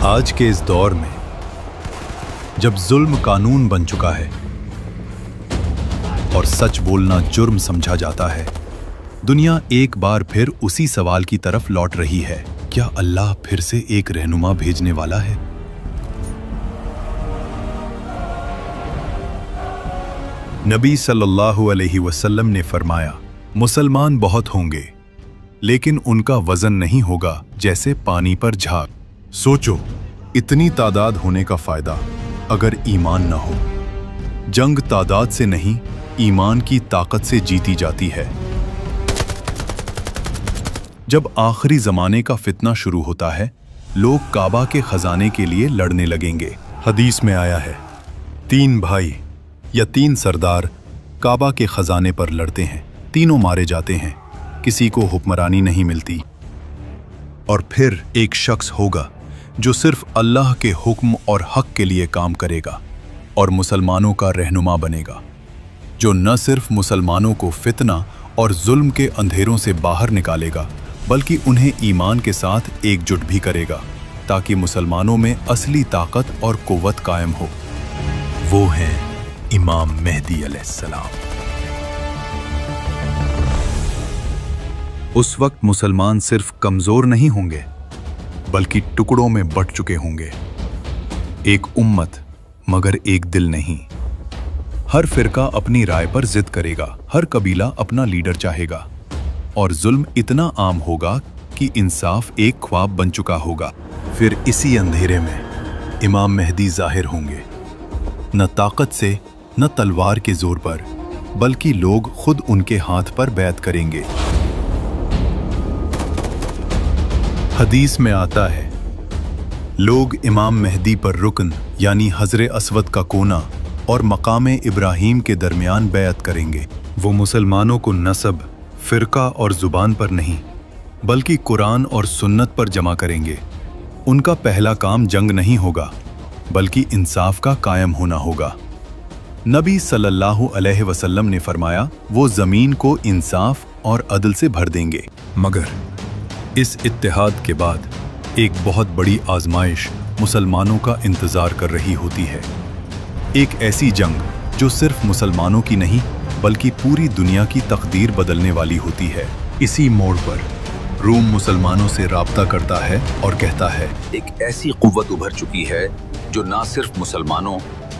आज के इस दौर में जब जुल्म कानून बन चुका है और सच बोलना जुर्म समझा जाता है, दुनिया एक बार फिर उसी सवाल की तरफ लौट रही है, क्या अल्लाह फिर से एक रहनुमा भेजने वाला है? नबी सल्लल्लाहु अलैहि वसल्लम ने फरमाया, मुसलमान बहुत होंगे लेकिन उनका वजन नहीं होगा जैसे पानी पर झाग। सोचो, इतनी तादाद होने का फायदा अगर ईमान न हो। जंग तादाद से नहीं, ईमान की ताकत से जीती जाती है। जब आखिरी जमाने का फितना शुरू होता है, लोग काबा के खजाने के लिए लड़ने लगेंगे। हदीस में आया है, 3 भाई या 3 सरदार काबा के खजाने पर लड़ते हैं, तीनों मारे जाते हैं, किसी को हुक्मरानी नहीं मिलती। और फिर एक शख्स होगा जो सिर्फ अल्लाह के हुक्म और हक के लिए काम करेगा और मुसलमानों का रहनुमा बनेगा, जो न सिर्फ मुसलमानों को फितना और जुल्म के अंधेरों से बाहर निकालेगा बल्कि उन्हें ईमान के साथ एकजुट भी करेगा ताकि मुसलमानों में असली ताकत और कुव्वत कायम हो। वो हैं इमाम मेहदी अलैहिस्सलाम। उस वक्त मुसलमान सिर्फ कमजोर नहीं होंगे बल्कि टुकड़ों में बंट चुके होंगे। एक उम्मत मगर एक दिल नहीं। हर फिरका अपनी राय पर जिद करेगा, हर कबीला अपना लीडर चाहेगा और जुल्म इतना आम होगा कि इंसाफ एक ख्वाब बन चुका होगा। फिर इसी अंधेरे में इमाम मेहदी जाहिर होंगे, न ताकत से न तलवार के जोर पर, बल्कि लोग खुद उनके हाथ पर बैत करेंगे। हदीस में आता है, लोग इमाम मेहदी पर रुकन यानी हजरे अस्वद का कोना और मकामे इब्राहीम के दरमियान बैत करेंगे। वो मुसलमानों को नसब, फिरका और जुबान पर नहीं बल्कि कुरान और सुन्नत पर जमा करेंगे। उनका पहला काम जंग नहीं होगा बल्कि इंसाफ का कायम होना होगा। नबी सल्लल्लाहु अलैहि वसल्लम ने फरमाया, वो जमीन को इंसाफ और अदल से भर देंगे। मगर इस इत्तेहाद के बाद एक बहुत बड़ी आजमाइश मुसलमानों का इंतजार कर रही होती है। एक ऐसी जंग जो सिर्फ मुसलमानों की नहीं बल्कि पूरी दुनिया की तकदीर बदलने वाली होती है। इसी मोड़ पर रूम मुसलमानों से राब्ता करता है और कहता है, एक ऐसी कुव्वत उभर चुकी है जो ना सिर्फ मुसलमानों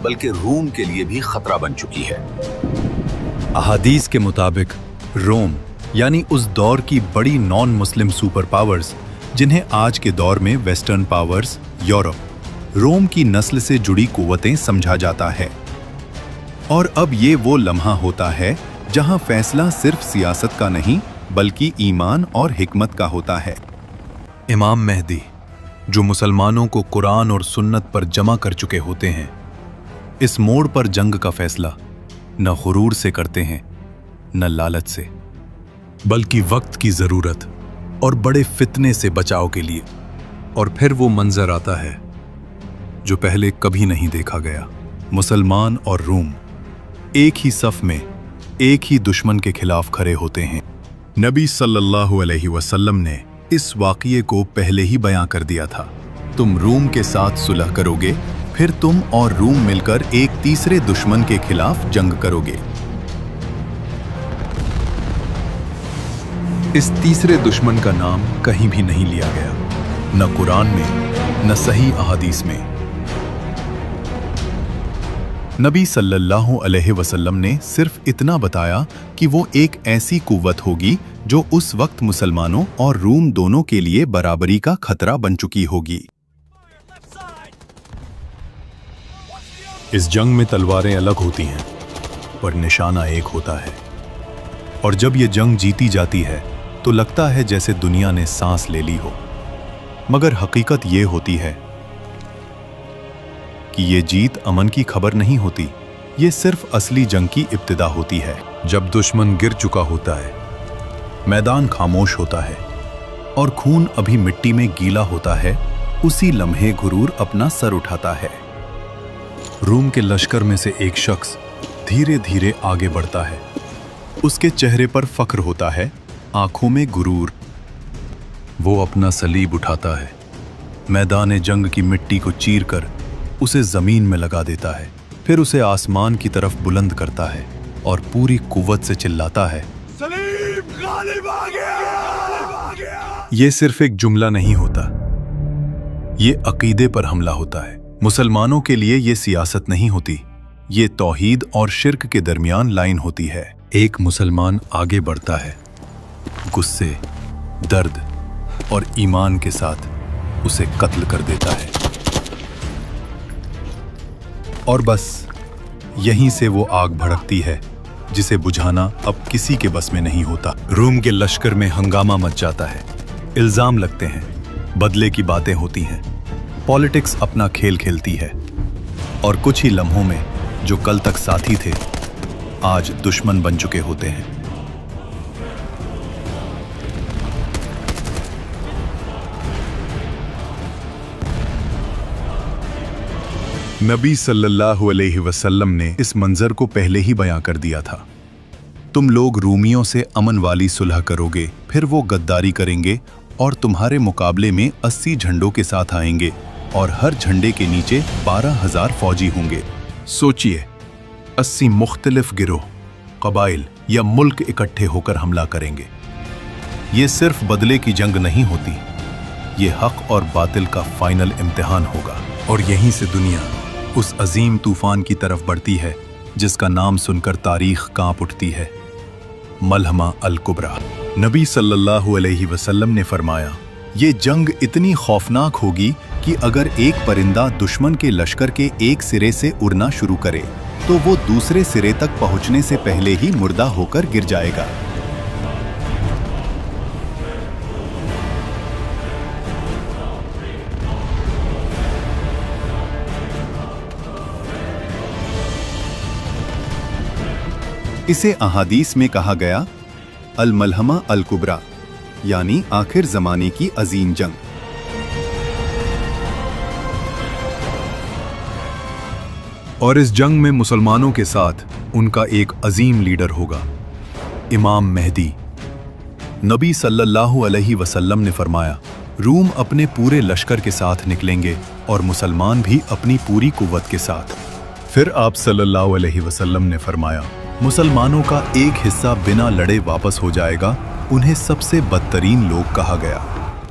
बल्कि रूम के लिए भी खतरा बन चुकी है। अहादीस के मुताबिक रोम यानी उस दौर की बड़ी नॉन मुस्लिम सुपर पावर्स, जिन्हें आज के दौर में वेस्टर्न पावर्स, यूरोप, रोम की नस्ल से जुड़ी कुव्वतें समझा जाता है। और अब ये वो लम्हा होता है जहां फैसला सिर्फ सियासत का नहीं बल्कि ईमान और हिकमत का होता है। इमाम मेहदी जो मुसलमानों को कुरान और सुन्नत पर जमा कर चुके होते हैं, इस मोड़ पर जंग का फैसला न गुरूर से करते हैं न लालच से, बल्कि वक्त की जरूरत और बड़े फितने से बचाव के लिए। और फिर वो मंजर आता है जो पहले कभी नहीं देखा गया। मुसलमान और रूम एक ही सफ में एक ही दुश्मन के खिलाफ खड़े होते हैं। नबी सल्लल्लाहु अलैहि वसल्लम ने इस वाक़ये को पहले ही बयां कर दिया था, तुम रूम के साथ सुलह करोगे, फिर तुम और रूम मिलकर एक तीसरे दुश्मन के खिलाफ जंग करोगे। इस तीसरे दुश्मन का नाम कहीं भी नहीं लिया गया, न कुरान में न सही अहादीस में। नबी सल्लल्लाहु अलैहि वसल्लम ने सिर्फ इतना बताया कि वो एक ऐसी कुव्वत होगी जो उस वक्त मुसलमानों और रूम दोनों के लिए बराबरी का खतरा बन चुकी होगी। इस जंग में तलवारें अलग होती हैं पर निशाना एक होता है। और जब ये जंग जीती जाती है तो लगता है जैसे दुनिया ने सांस ले ली हो, मगर हकीकत ये होती है कि ये जीत अमन की खबर नहीं होती, ये सिर्फ असली जंग की इब्तिदा होती है। जब दुश्मन गिर चुका होता है, मैदान खामोश होता है और खून अभी मिट्टी में गीला होता है, उसी लम्हे गुरूर अपना सर उठाता है। रूम के लश्कर में से एक शख्स धीरे धीरे आगे बढ़ता है। उसके चेहरे पर फख्र होता है, आंखों में गुरूर। वो अपना सलीब उठाता है मैदान जंग की मिट्टी को चीरकर उसे जमीन में लगा देता है, फिर उसे आसमान की तरफ बुलंद करता है और पूरी कुव्वत से चिल्लाता है, सलीम गालिब आ गया। ये सिर्फ एक जुमला नहीं होता, ये अकीदे पर हमला होता है। मुसलमानों के लिए ये सियासत नहीं होती, ये तौहीद और शिर्क के दरमियान लाइन होती है। एक मुसलमान आगे बढ़ता है, गुस्से, दर्द और ईमान के साथ उसे कत्ल कर देता है, और बस यहीं से वो आग भड़कती है जिसे बुझाना अब किसी के बस में नहीं होता। रूम के लश्कर में हंगामा मच जाता है, इल्जाम लगते हैं, बदले की बातें होती हैं, पॉलिटिक्स अपना खेल खेलती है, और कुछ ही लम्हों में जो कल तक साथी थे आज दुश्मन बन चुके होते हैं। नबी सल्लल्लाहु अलैहि वसल्लम ने इस मंजर को पहले ही बयां कर दिया था। तुम लोग रूमियों से अमन वाली सुलह करोगे, फिर वो गद्दारी करेंगे और तुम्हारे मुकाबले में 80 झंडों के साथ आएंगे और हर झंडे के नीचे 12,000 फौजी होंगे। सोचिए, 80 मुख्तलिफ गिरोह, कबाइल या मुल्क इकट्ठे होकर हमला करेंगे। ये सिर्फ बदले की जंग नहीं होती, ये हक और बातिल का फाइनल इम्तिहान होगा। और यहीं से दुनिया उस अजीम तूफान की तरफ बढ़ती है जिसका नाम सुनकर तारीख कांप उठती है, मलहमा अल कुबरा। नबी सल्लल्लाहु अलैहि वसल्लम ने फरमाया, ये जंग इतनी खौफनाक होगी कि अगर एक परिंदा दुश्मन के लश्कर के एक सिरे से उड़ना शुरू करे तो वो दूसरे सिरे तक पहुंचने से पहले ही मुर्दा होकर गिर जाएगा। इसे अहादीस में कहा गया अल मलहमा अल कुबरा, यानी आखिर जमाने की अजीम जंग। और इस जंग में मुसलमानों के साथ उनका एक अजीम लीडर होगा, इमाम मेहदी। नबी सल्लल्लाहु अलैहि वसल्लम ने फरमाया, रूम अपने पूरे लश्कर के साथ निकलेंगे और मुसलमान भी अपनी पूरी कुव्वत के साथ। फिर आप सल्लल्लाहु अलैहि वसल्लम ने फरमाया, मुसलमानों का एक हिस्सा बिना लड़े वापस हो जाएगा, उन्हें सबसे बदतरीन लोग कहा गया।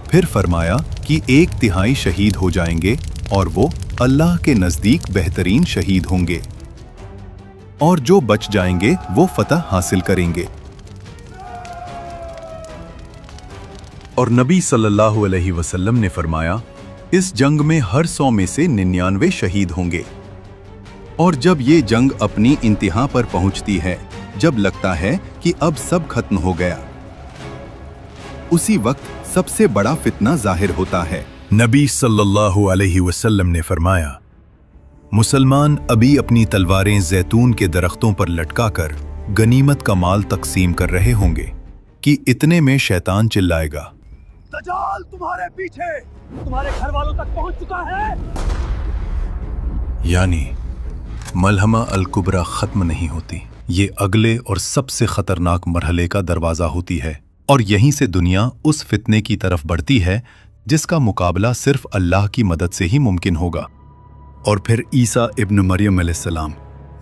फिर फरमाया कि 1/3 शहीद हो जाएंगे और वो अल्लाह के नज़दीक बेहतरीन शहीद होंगे, और जो बच जाएंगे वो फतह हासिल करेंगे। और नबी सल्लल्लाहु अलैहि वसल्लम ने फरमाया, इस जंग में हर 100 में से 99 शहीद होंगे। और जब ये जंग अपनी इंतहा पर पहुंचती है, जब लगता है कि अब सब खत्म हो गया, उसी वक्त सबसे बड़ा फितना जाहिर होता है। नबी सल्लल्लाहु अलैहि वसल्लम ने फरमाया, मुसलमान अभी अपनी तलवारें जैतून के दरख्तों पर लटकाकर गनीमत का माल तकसीम कर रहे होंगे कि इतने में शैतान चिल्लाएगा, दज्जाल तुम्हारे पीछे, तुम्हारे घर वालों तक पहुंच चुका है। यानी मलहमा अल कुबरा खत्म नहीं होती, ये अगले और सबसे खतरनाक मरहले का दरवाजा होती है, और यहीं से दुनिया उस फितने की तरफ बढ़ती है जिसका मुकाबला सिर्फ अल्लाह की मदद से ही मुमकिन होगा। और फिर ईसा इब्न मरियम अलैहिस्सलाम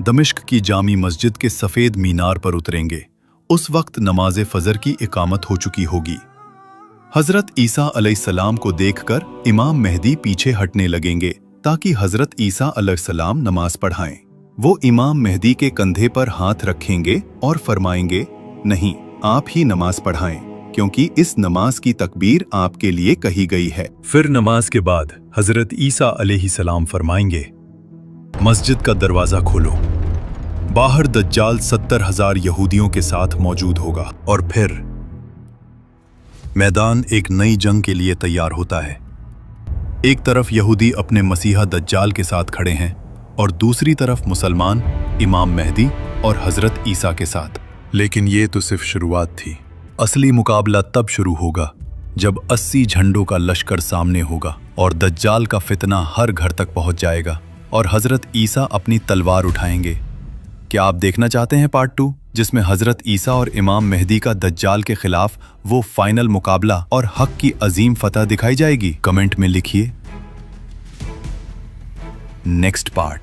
दमिश्क की जामी मस्जिद के सफ़ेद मीनार पर उतरेंगे। उस वक्त नमाज फजर की इकामत हो चुकी होगी। हजरत ईसा अलैहिस्सलाम को देखकर इमाम मेहदी पीछे हटने लगेंगे ताकि हजरत ईसा अलैहिस्सलाम नमाज पढ़ाएं। वो इमाम मेहदी के कंधे पर हाथ रखेंगे और फरमाएंगे, नहीं, आप ही नमाज पढ़ाएं, क्योंकि इस नमाज की तकबीर आपके लिए कही गई है। फिर नमाज के बाद हजरत ईसा अलैहिस्सलाम फरमाएंगे, मस्जिद का दरवाजा खोलो। बाहर दज्जाल 70,000 यहूदियों के साथ मौजूद होगा। और फिर मैदान एक नई जंग के लिए तैयार होता है। एक तरफ यहूदी अपने मसीहा दज्जाल के साथ खड़े हैं और दूसरी तरफ मुसलमान इमाम मेहदी और हजरत ईसा के साथ। लेकिन ये तो सिर्फ शुरुआत थी। असली मुकाबला तब शुरू होगा जब 80 झंडों का लश्कर सामने होगा और दज्जाल का फितना हर घर तक पहुंच जाएगा और हजरत ईसा अपनी तलवार उठाएंगे। क्या आप देखना चाहते हैं पार्ट 2, जिसमें हजरत ईसा और इमाम मेहदी का दज्जाल के खिलाफ वो फाइनल मुकाबला और हक की अजीम फतह दिखाई जाएगी? कमेंट में लिखिए नेक्स्ट पार्ट।